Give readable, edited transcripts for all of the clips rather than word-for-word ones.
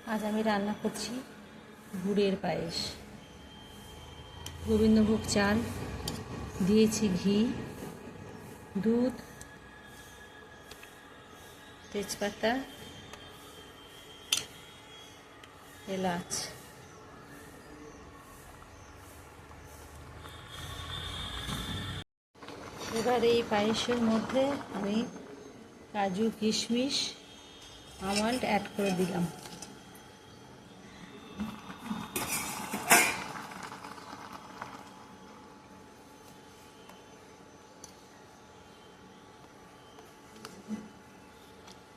আজ আমি রান্না করছি গুড়ের পায়েস। গোবিন্দভোগ চাল দিয়েছি, ঘি, দুধ, তেজপাতা, এলাচ। এবার এই পায়েসের মধ্যে আমি কাজু, কিশমিশ, আমন্ড অ্যাড করে দিলাম।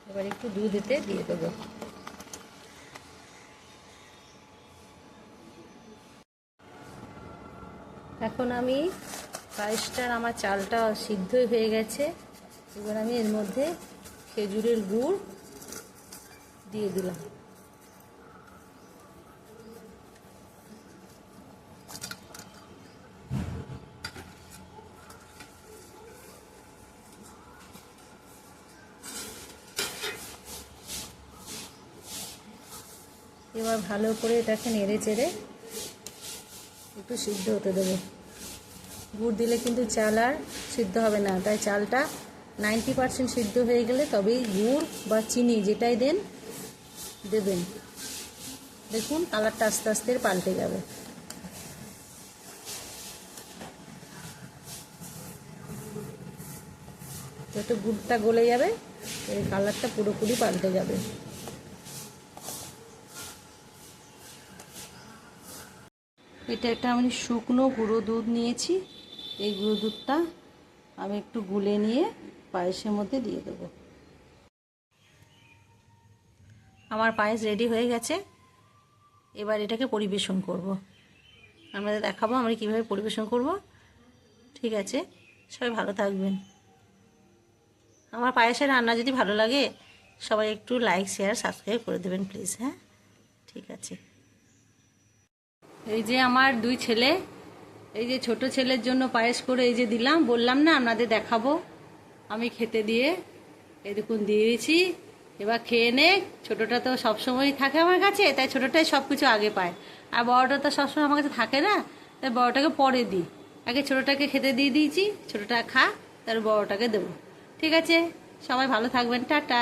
এবার একটু দুধ এতে দিয়ে দেবো। এখন আমি পায়েসটার আমার চালটা সিদ্ধ হয়ে গেছে। এবার আমি এর মধ্যে খেজুরের গুড় দিয়ে দিলাম। এবার ভালো করে এটাকে নেড়ে চেড়ে একটু সিদ্ধ হতে দেবো। গুড় দিলে কিন্তু চাল আর সিদ্ধ হবে না, তাই চালটা 90% সিদ্ধ হয়ে গেলে তবেই গুড় বা চিনি যেটাই দেবেন। দেখুন কালারটা আস্তে আস্তে পাল্টে যাবে। যত গুড়টা গলে যাবে এই কালারটা পুরোপুরি পাল্টে যাবে। এটা একটা আমি শুকনো গুঁড়ো দুধ নিয়েছি। এই গুঁড়ো দুধটা আমি একটু গুলে নিয়ে পায়েসের মধ্যে দিয়ে দেবো। আমার পায়েস রেডি হয়ে গেছে। এবার এটাকে পরিবেশন করব। আপনাদের দেখাবো আমরা কীভাবে পরিবেশন করব। ঠিক আছে, সবাই ভালো থাকবেন। আমার পায়েসের রান্না যদি ভালো লাগে সবাই একটু লাইক, শেয়ার, সাবস্ক্রাইব করে দেবেন প্লিজ। হ্যাঁ, ঠিক আছে। এই যে আমার দুই ছেলে, এই যে ছোট ছেলের জন্য পায়েস করে এই যে দিলাম, বললাম না আপনাদের দেখাবো। আমি খেতে দিয়ে এই দেখুন দিয়েছি। এবার খেয়ে নে। ছোটোটা তো সবসময়ই থাকে আমার কাছে, তাই ছোটোটাই সব কিছু আগে পায়। আর বড়োটা তো সবসময় আমার কাছে থাকে না, তাই বড়োটাকে পরে দিই। আগে ছোটোটাকে খেতে দিয়ে দিয়েছি, ছোটোটা খা, তার বড়োটাকে দেবো। ঠিক আছে, সবাই ভালো থাকবেন, টাটা।